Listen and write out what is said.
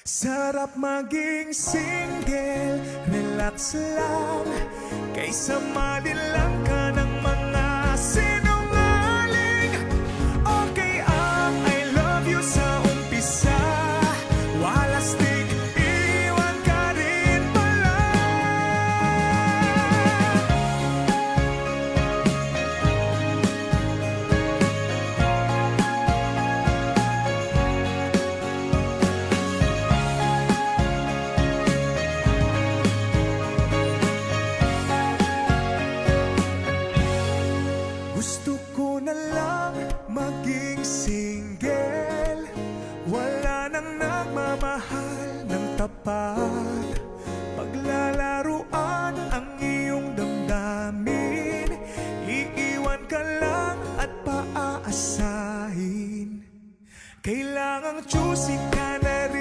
Sarap maging single, relax lang, kaysa malilang ka ng mga sinungaling. Okay ang I love you sa umpisa, walastik, iwan ka rin pala. Gusto ko na lang maging single, wala nang nagmamahal ng tapat. Paglalaruan ang iyong damdamin, iiwan ka lang at paaasahin. Kailangang choosy